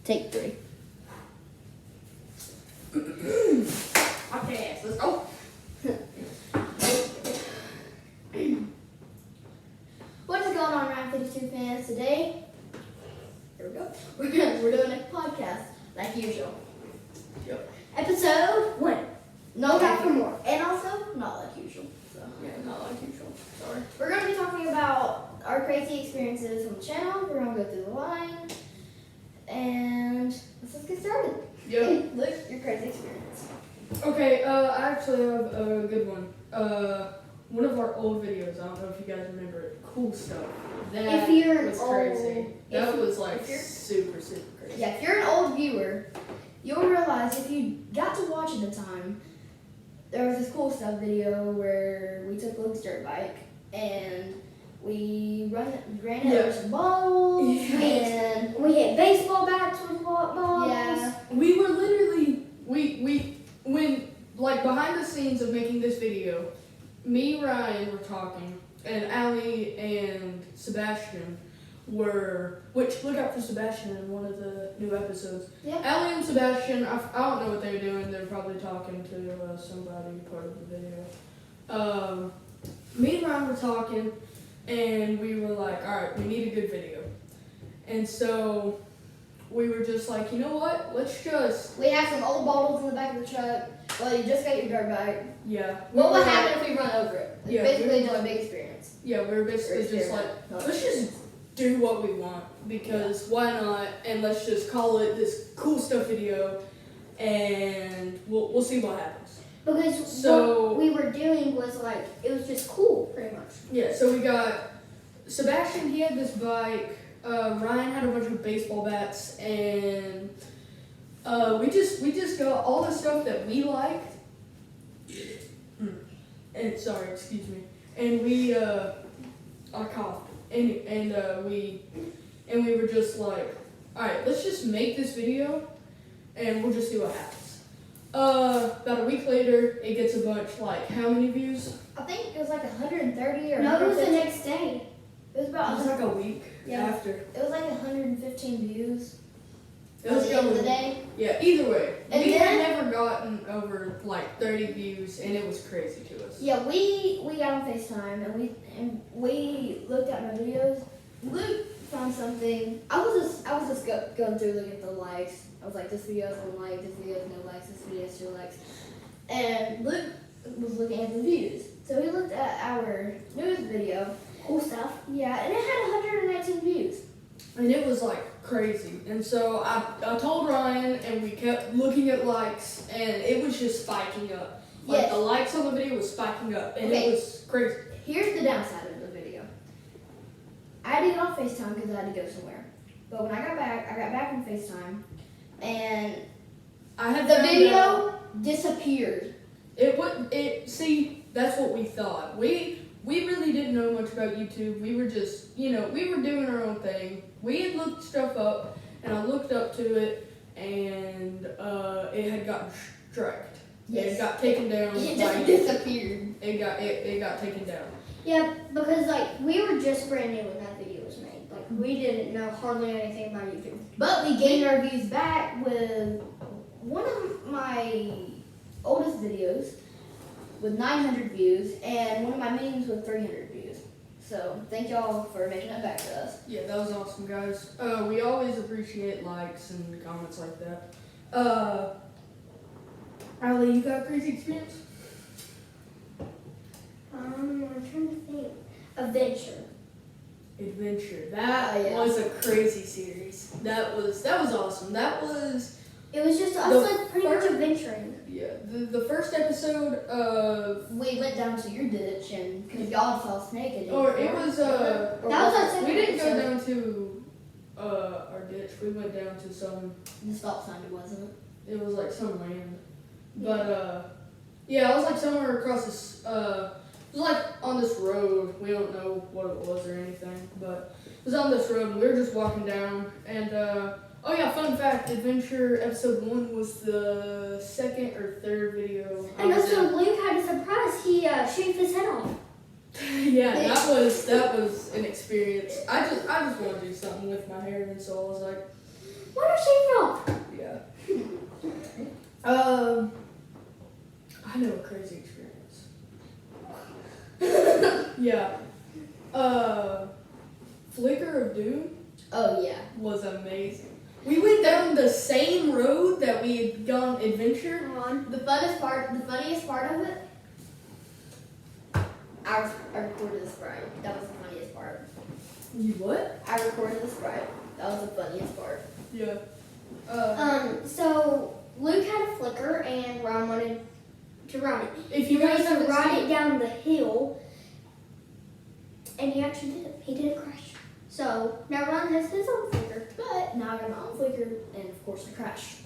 Take 3. Okay, let's go. What is going on, Round 52 fans? Today, here we go. We're doing a podcast like usual. Yep. Episode 1. No, Look out like for more. And also, not like usual. So Yeah, not like usual. Sorry. we're going to be talking about our crazy experiences on the channel. We're going to go through the line, and let's just get started. Yep. Look, your crazy experience. Okay, I actually have a good one. One of our old videos, I don't know if you guys remember it, cool stuff. That If you're an was crazy. old- That if- was like if you're- super crazy. Yeah, if you're an old viewer, you'll realize if you got to watch at the time, there was this cool stuff video where we took Luke's dirt bike and we ran Yeah. over some balls and We hit baseball bats with balls. yeah, We were literally, when, like, behind the scenes of making this video, me and Ryan were talking, and Allie and Sebastian were, which, look out for Sebastian in one of the new episodes. Yeah. Allie and Sebastian, I don't know what they were doing, they were probably talking to somebody part of the video. Me and Ryan were talking, and we were like, alright, we need a good video. And so, we were just like, you know what, let's just, we had some old bottles in the back of the truck. Well, you just got your dirt bike. yeah. What we would were happen if we run over it? It's Yeah, basically we- doing a big experience. Yeah, we were basically just like, let's just do what we want, because why not, and let's just call it this cool stuff video, and we'll see what happens. Because So- what we were doing was like, it was just cool, pretty much. Yeah, so we got Sebastian, he had this bike, Ryan had a bunch of baseball bats, and we just got all the stuff that we liked, and sorry, excuse me, and we, I coughed, and we were just like, alright, let's just make this video, and we'll just see what happens. About a week later, it gets a bunch, like, how many views? I think it was like 130 or No, it was the 150. next day. It was about It was like a week Yeah. after. it was like 115 views. It was At the end of the going, day. yeah, either way. And We then- had never gotten over like 30 views, and it was crazy to us. Yeah, we got on FaceTime and we looked at my videos. Luke found something. I was just going through looking at the likes. I was like, this video has no likes, this video has no likes, this video has 2 likes. And Luke was looking at the views. So he looked at our newest video. Cool stuff. Yeah, and it had 119 views. And it was like crazy. And so I told Ryan, and we kept looking at likes, and it was just spiking up. Like Yes. the likes on the video was spiking up, and Okay. it was crazy. Here's the downside of the video. I had to get on FaceTime because I had to go somewhere. But when I got back on FaceTime, and I had the found out- video disappeared. See, that's what we thought. We really didn't know much about YouTube. We were just, we were doing our own thing. We had looked stuff up, and I looked up to it, and it had gotten striked. Yes. It got taken down. It by- just disappeared. it got taken down. Yeah, because like, we were just brand new when that video was made. Like, we didn't know hardly anything about YouTube. But we gained our views back with one of my oldest videos with 900 views and one of my memes with 300 views. So thank y'all for making it back to us. Yeah, that was awesome, guys. We always appreciate likes and comments like that. Allie, you got a crazy experience? I'm trying to think. Adventure. Adventure. That Yeah. was a crazy series. That was awesome. That was It was just us The like pretty much first- adventuring. the first episode of, We went down to your ditch and because y'all saw a snake in it. or it was That was our second we didn't go episode. down to our ditch. We went down to some. The stop sign, wasn't it? It was like some land, but yeah, it was like somewhere across this. It was like on this road. We don't know what it was or anything, but it was on this road. And we were just walking down, and oh yeah, fun fact: Adventure episode 1 was the second or third video. I And was also, in. Luke had a surprise. He shaved his head off. Yeah, that was an experience. I just want to do something with my hair, and so I was like, What are shaving I know a crazy experience. Yeah. Flicker of Doom Oh yeah. was amazing. We went down the same road that we had gone adventure. The funniest part of it, I recorded the sprite. That was the funniest part. You what? I recorded the sprite. That was the funniest part. Yeah. So Luke had a flicker and Ron wanted to ride it. If He you wanted guys to haven't ride seen it down the hill, and he actually did it. He did a crash. So now Ron has his own flicker. But now I got my own flicker, and of course I crashed.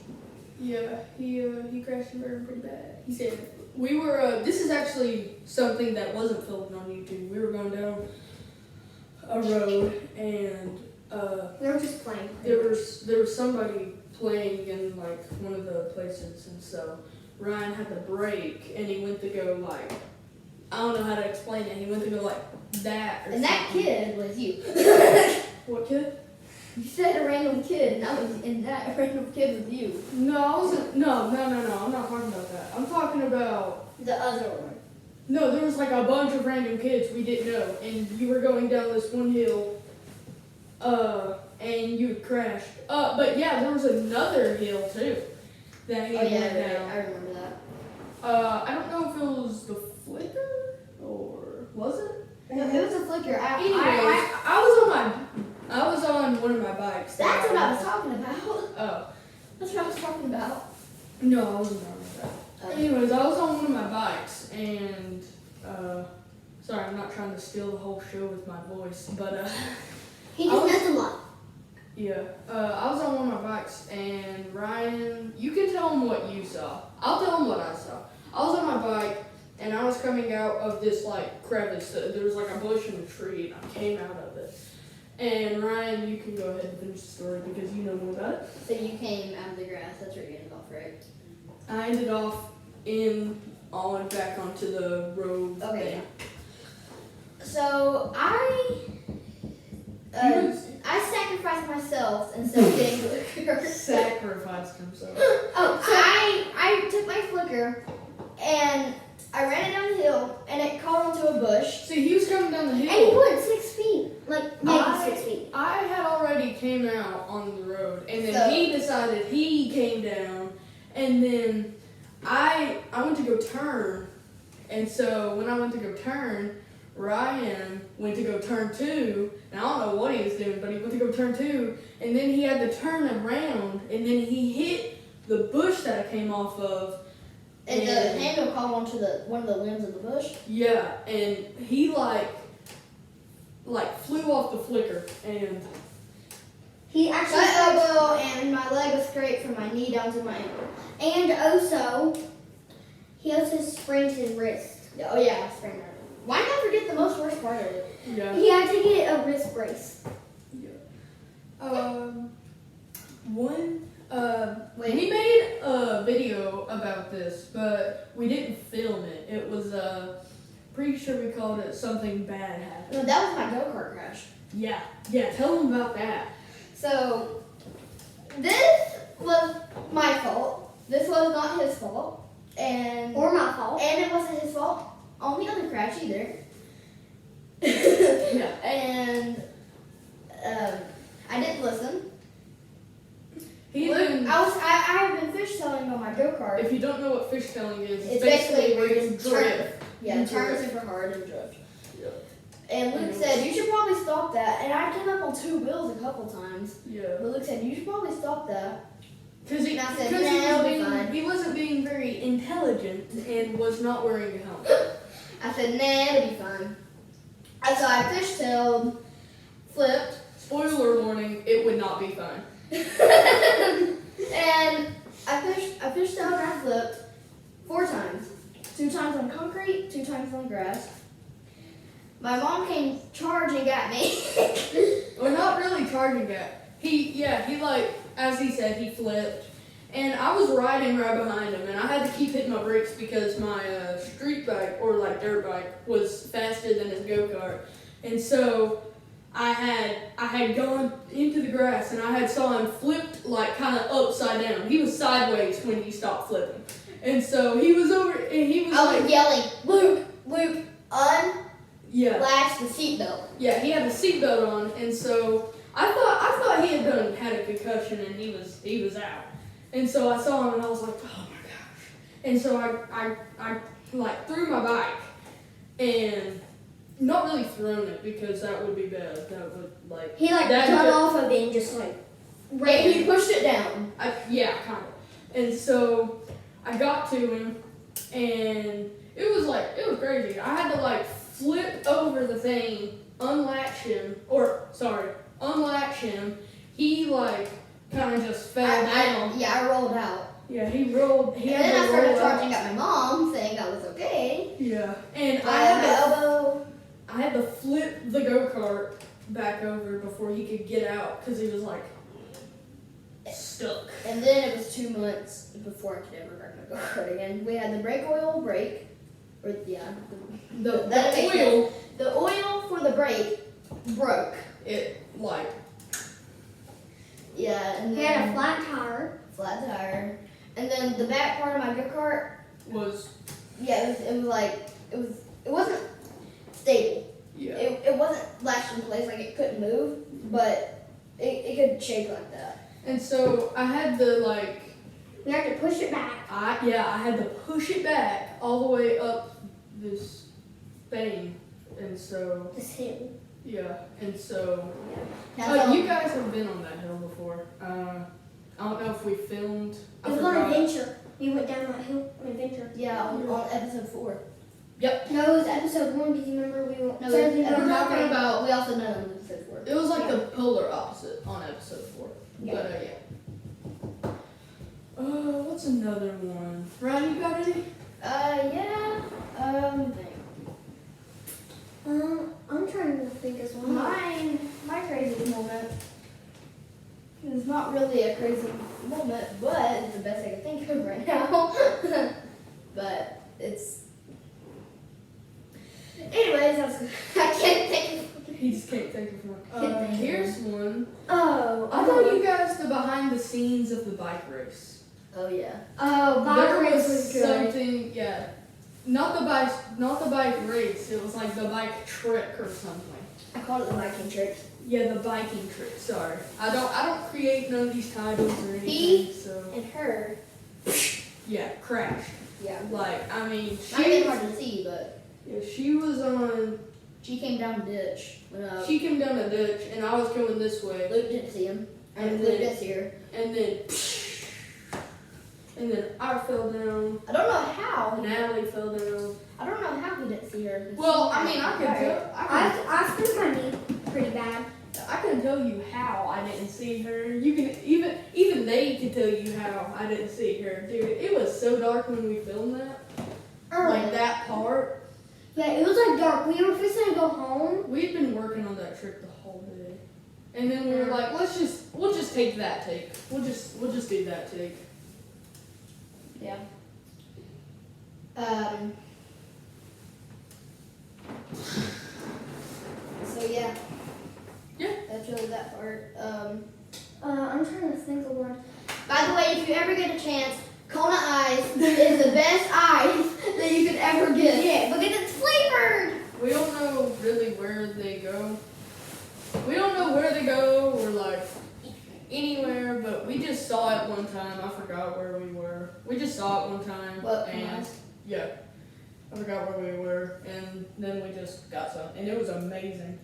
Yeah, he crashed and burned pretty bad. He said we were. This is actually something that wasn't filmed on YouTube. We were going down a road, and We were just playing. there was somebody playing in like one of the places, and so Ryan had to brake, and he went to go like, I don't know how to explain it. He went to go like that. Or And that something. kid was you. What kid? You said a random kid, and that random kid was you. No, I wasn't. No. I'm not talking about that. I'm talking about. The other one. No, there was like a bunch of random kids we didn't know, and you were going down this one hill, and you had crashed. But yeah, there was another hill too that he Oh yeah, went down. I remember that. I don't know if it was the flicker or was it? No, it was a flicker. Anyways, I was on one of my bikes. That's what I was talking about. Oh. That's what I was talking about. No, I wasn't on that. Anyways, I was on one of my bikes, and sorry, I'm not trying to steal the whole show with my voice, but He just does a lot. yeah, I was on one of my bikes, and Ryan, you can tell him what you saw. I'll tell him what I saw. I was on my bike, and I was coming out of this like crevice. There was like a bush and a tree, and I came out of it. And Ryan, you can go ahead and finish the story because you know more about it. So you came out of the grass. That's where you ended off, right? I ended off on back onto the road. Okay. thing. So I sacrificed myself instead of getting the flicker. Sacrificed himself. Oh, so I took my flicker and I ran it down the hill and it caught onto a bush. See, he was coming down the And he hill. went 6 feet. Like maybe 6 feet. I had already came out on the road, and then So- he decided he came down, and then I went to go turn, and so when I went to go turn, Ryan went to go turn too, and I don't know what he was doing, but he went to go turn too, and then he had to turn around, and then he hit the bush that I came off of. And the handle caught onto one of the limbs of the bush. Yeah, and he like flew off the flicker, and He actually My scraped- elbow and my leg was scraped from my knee down to my ankle. and also he also sprained his wrist. Oh yeah, I sprained my wrist. Why not forget the most worst part of it? yeah. He had to get a wrist brace. Wait. We made a video about this, but we didn't film it. It was pretty sure we called it something bad happened. No, that was my go-kart crash. Yeah, tell them about that. So, this was my fault. This was not his fault. And Or my fault. it wasn't his fault on the other crash either. Yeah. And I didn't listen. I I have been fishtailing on my go-kart. if you don't know what fishtailing is, It's basically where you drift. turn. Yeah, You turn drift. super hard and drift. Yeah. And Luke said, you should probably stop that. And I came up on two wheels a couple times. Yeah. But Luke said, you should probably stop that. Because And I said, nah, it'll be fine. he wasn't being very intelligent and was not wearing a helmet. I said, nah, it'll be fine. And so I fishtailed, flipped, Spoiler warning, it would not be fun. and I fishtailed and I flipped 4 times. 2 times on concrete, 2 times on grass. My mom came charging at me. Well, not really charging it. He like, as he said, he flipped. And I was riding right behind him, and I had to keep hitting my brakes because my street bike, or like dirt bike, was faster than his go-kart. And so I had gone into the grass and I had saw him flipped like kind of upside down. He was sideways when he stopped flipping, and so he was over and he was I like was yelling, Luke, unlatch yeah the seatbelt. yeah he had the seatbelt on, and so I thought he had a concussion and he was out, and so I saw him and I was like, oh my gosh, and so I like threw my bike and. Not really thrown it because that would be bad. That would like He like that got would- off of it and just like Yeah, ran. he pushed it down. Yeah, kind of. And so I got to him, and it was crazy. I had to like flip over the thing, unlatch him. He like kind of just fell down. I rolled out. Yeah, he rolled. He And had then I to started roll out. charging at my mom, saying I was okay. Yeah, and But I had to flip the go-kart back over before he could get out because he was like stuck. And then it was 2 months before I could ever ride my go-kart again. We had the brake oil break. Or, yeah. The oil for the brake broke. It like Yeah, and He then had a flat tire. flat tire. And then the back part of my go-kart, was yeah, it wasn't stable. yeah. It wasn't latched in place, like it couldn't move, but it could shake like that. And so I had to like We had to push it back. I had to push it back all the way up this thing, and so This hill. yeah, and so Now, you guys have been on that hill before. I don't know if we filmed. It was on adventure. We went down that hill on adventure. yeah, on episode 4. No, it was episode 1. Did you remember we went? No, Thursday we night? were talking about, we also done it on episode 4. It was like the polar opposite on episode 4. Yeah. But what's another one? Ryan, you got any? Yeah, let me think. I'm trying to think as well. My crazy moment is not really a crazy moment, but it's the best I can think of right now. But it's. Anyways, I can't think of. He just can't think of one. Here's one. Oh, I know you guys the behind the scenes of the bike race. Oh yeah. Oh, bike There race was was good. something, yeah. Not the bike race. It was like the bike trick or something. I called it the Viking trick. Yeah, the biking trick. Sorry, I don't create none of these titles or anything. He- So And her. yeah, crashed. Yeah. Like I mean, Not even hard to see, but yeah, she was on. she came down the ditch. When She came down a ditch, and I was coming this way, Luke didn't see him. And And Luke then- didn't see her. and then I fell down. I don't know how. Natalie fell down. I don't know how he didn't see her. Well, I mean, I could tell. I screwed my knee pretty bad. I couldn't tell you how I didn't see her. You can even they could tell you how I didn't see her, dude. It was so dark when we filmed that, like that part. Yeah, it was like dark. We were fixing to go home. We'd been working on that trick the whole day, and then we were like, we'll just take that take. We'll just do that take. Yeah. So yeah. Yeah. That's really that part. I'm trying to think of one. By the way, if you ever get a chance, Kona Ice is the best ice that you could ever get. Yeah, because it's flavored. We don't know really where they go. We don't know where they go or like anywhere, but we just saw it one time. I forgot where we were. We just saw it one time. What, and Ice? yeah, I forgot where we were, and then we just got some, and it was amazing.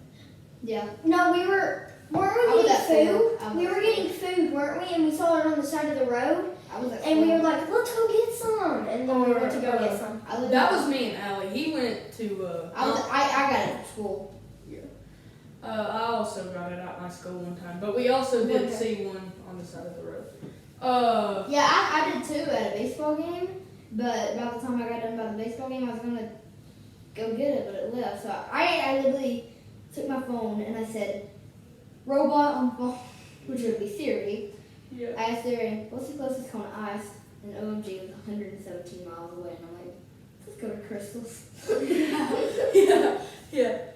Yeah. No, weren't I we was at getting four. food? I was We at were getting food, weren't we? And we saw it on the side of the road. I was at And we school. were like, let's go get some. And then we went to go get some. I lived That in- was me and Allie. He went to. I got it at school. I also got it at my school one time, but we also did Okay. see one on the side of the road. Yeah, I did too at a baseball game. But by the time I got done by the baseball game, I was gonna go get it, but it left. So I literally took my phone and I said, robot on phone, which would be Siri. Yeah. I asked Siri, what's the closest Kona Ice? And OMG was 117 miles away. And I'm like, let's go to Crystal's. yeah.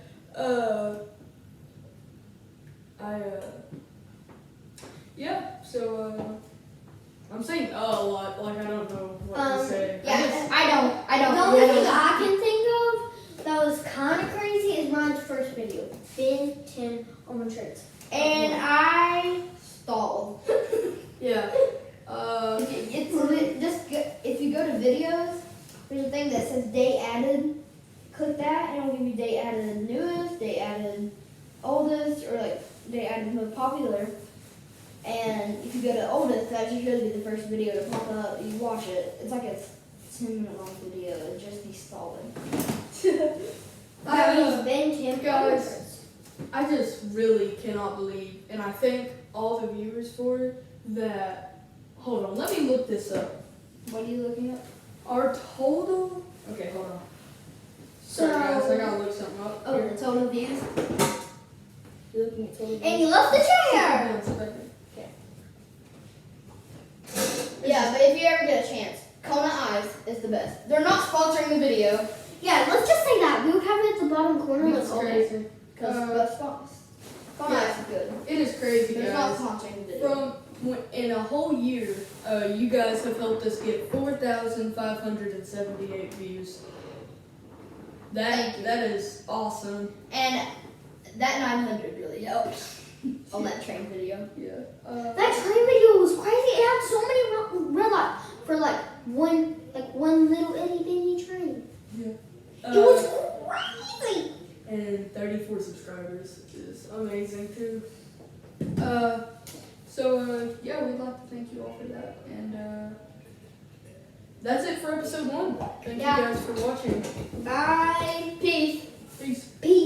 Yeah, so, I'm saying a lot, like I don't know what to say. Yeah, I the don't. only thing I can think of that was kind of crazy is Ron's first video, Ben 10 on my shirts. And I stalled. Yeah. If you go to videos, there's a thing that says date added. Click that, and it'll give you date added newest, date added oldest, or like date added most popular. And if you go to oldest, that just shows you the first video to pop up. You watch it. It's like a 10-minute long video. It just be stalling. That was Ben 10 Guys, I just really cannot believe, and I thank all the viewers for it, that, hold on, let me look this up. What are you looking at? Our total, okay, hold on. Sorry guys, I gotta look something up. Oh, here. the total views. You're looking at total views. And you left the chair. One second. Yeah, but if you ever get a chance, Kona Eyes is the best. They're not sponsoring the video. Yeah, let's just say that. We would have it at the bottom corner. That's crazy. Because Kona yeah. Eyes is good. It is crazy, They're not guys. sponsoring the video. In a whole year, you guys have helped us get 4,578 views. Thank you. That is awesome. And that 900 really helped on that train video. Yeah. That train video was crazy. It had so many real life for like one little itty bitty train. Yeah. It was crazy. And 34 subscribers is amazing too. Yeah, we'd like to thank you all for that. And that's it for episode 1. Thank you guys for watching. Bye. Peace. Peace. Peace.